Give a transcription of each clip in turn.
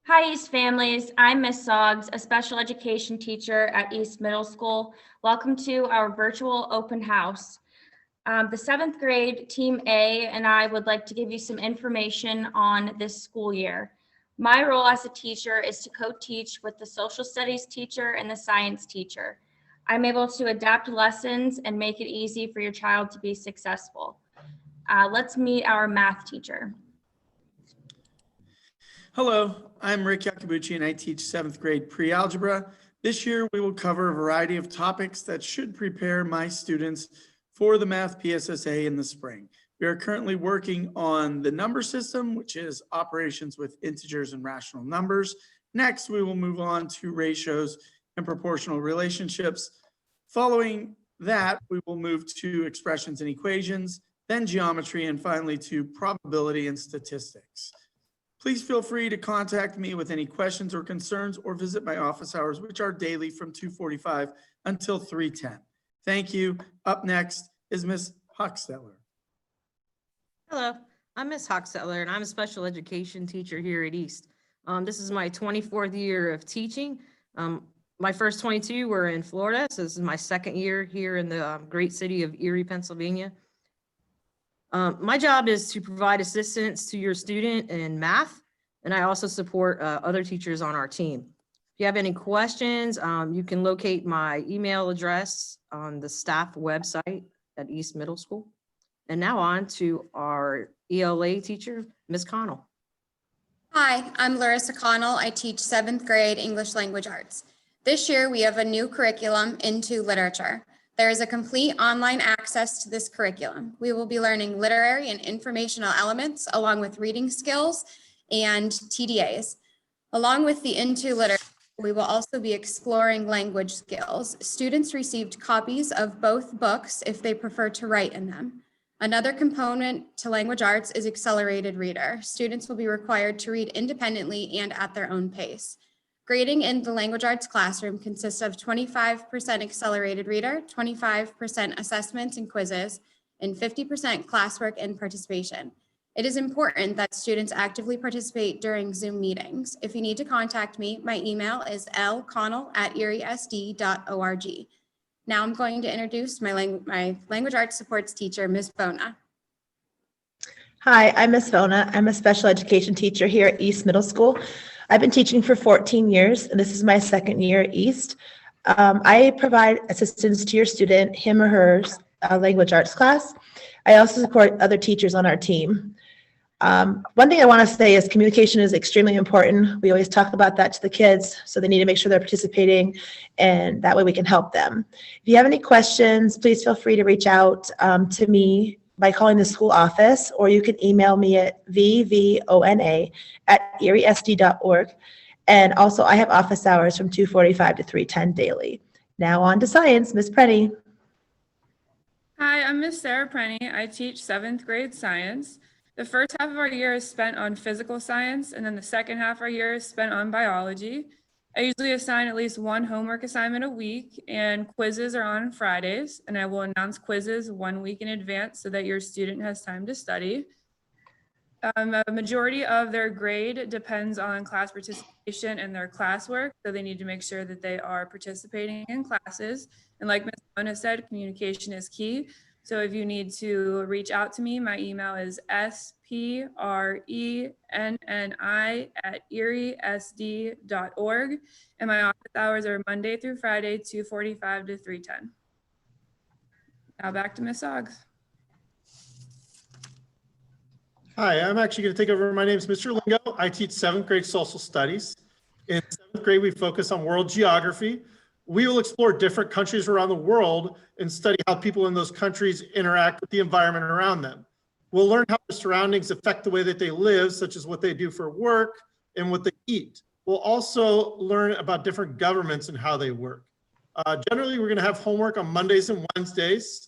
Hi, East families. I'm Miss Soggs, a special education teacher at East Middle School. Welcome to our virtual open house. The 7th grade Team A and I would like to give you some information on this school year. My role as a teacher is to co-teach with the social studies teacher and the science teacher. I'm able to adapt lessons and make it easy for your child to be successful. Let's meet our math teacher. Hello, I'm Rick Lacobucci and I teach 7th grade pre-algebra. This year we will cover a variety of topics that should prepare my students for the math PSSA in the spring. We are currently working on the number system, which is operations with integers and rational numbers. Next, we will move on to ratios and proportional relationships. Following that, we will move to expressions and equations, then geometry, and finally to probability and statistics. Please feel free to contact me with any questions or concerns or visit my office hours, which are daily from 2:45 until 3:10. Thank you. Up next is Ms. Hochstetler. Hello, I'm Ms. Hochstetler and I'm a special education teacher here at East. This is my 24th year of teaching. My first 22 were in Florida, so this is my second year here in the great city of Erie, Pennsylvania. My job is to provide assistance to your student in math, and I also support other teachers on our team. If you have any questions, you can locate my email address on the staff website at East Middle School. And now on to our ELA teacher, Ms. Connell. Hi, I'm Larissa Connell. I teach 7th grade English Language Arts. This year, we have a new curriculum into literature. There is a complete online access to this curriculum. We will be learning literary and informational elements along with reading skills and TDAs. Along with the Into Literature, we will also be exploring language skills. Students received copies of both books if they prefer to write in them. Another component to language arts is accelerated reader. Students will be required to read independently and at their own pace. Grading in the language arts classroom consists of 25% accelerated reader, 25% assessments and quizzes, and 50% classwork and participation. It is important that students actively participate during Zoom meetings. If you need to contact me, my email is lconnell@eriesd.org. Now I'm going to introduce my language arts supports teacher, Ms. Vona. Hi, I'm Ms. Vona. I'm a special education teacher here at East Middle School. I've been teaching for 14 years, and this is my second year at East. I provide assistance to your student, him or her language arts class. I also support other teachers on our team. One thing I want to say is communication is extremely important. We always talk about that to the kids, so they need to make sure they're participating, and that way we can help them. If you have any questions, please feel free to reach out to me by calling the school office, or you can email me at vvona@eriesd.org. And also I have office hours from 2:45 to 3:10 daily. Now on to science, Ms. Prenni. Hi, I'm Miss Sarah Prenni. I teach 7th grade science. The first half of our year is spent on physical science, and then the second half of our year is spent on biology. I usually assign at least one homework assignment a week, and quizzes are on Fridays, and I will announce quizzes 1 week in advance so that your student has time to study. A majority of their grade depends on class participation and their classwork, so they need to make sure that they are participating in classes. And like Ms. Vona said, communication is key. So if you need to reach out to me, my email is sprenni@eriesd.org, and my office hours are Monday through Friday, 2:45 to 3:10. Now back to Ms. Soggs. Hi, I'm actually going to take over. My name is Mr. Lingo. I teach 7th grade social studies. In 7th grade, we focus on world geography. We will explore different countries around the world and study how people in those countries interact with the environment around them. We'll learn how their surroundings affect the way that they live, such as what they do for work and what they eat. We'll also learn about different governments and how they work. Generally, we're going to have homework on Mondays and Wednesdays.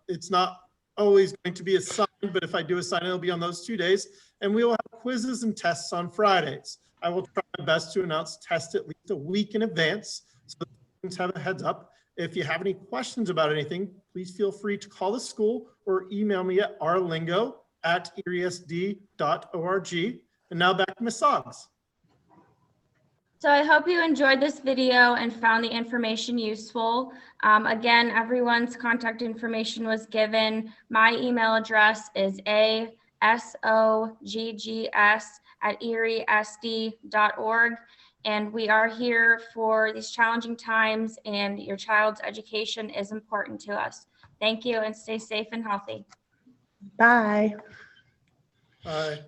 It's not always going to be assigned, but if I do assign it, it'll be on those 2 days. And we will have quizzes and tests on Fridays. I will try my best to announce tests at least a week in advance so that students have a heads up. If you have any questions about anything, please feel free to call the school or email me at rlingo@eriesd.org. And now back to Ms. Soggs. So I hope you enjoyed this video and found the information useful. Again, everyone's contact information was given. My email address is asoggs@eriesd.org. And we are here for these challenging times, and your child's education is important to us. Thank you, and stay safe and healthy. Bye. Bye.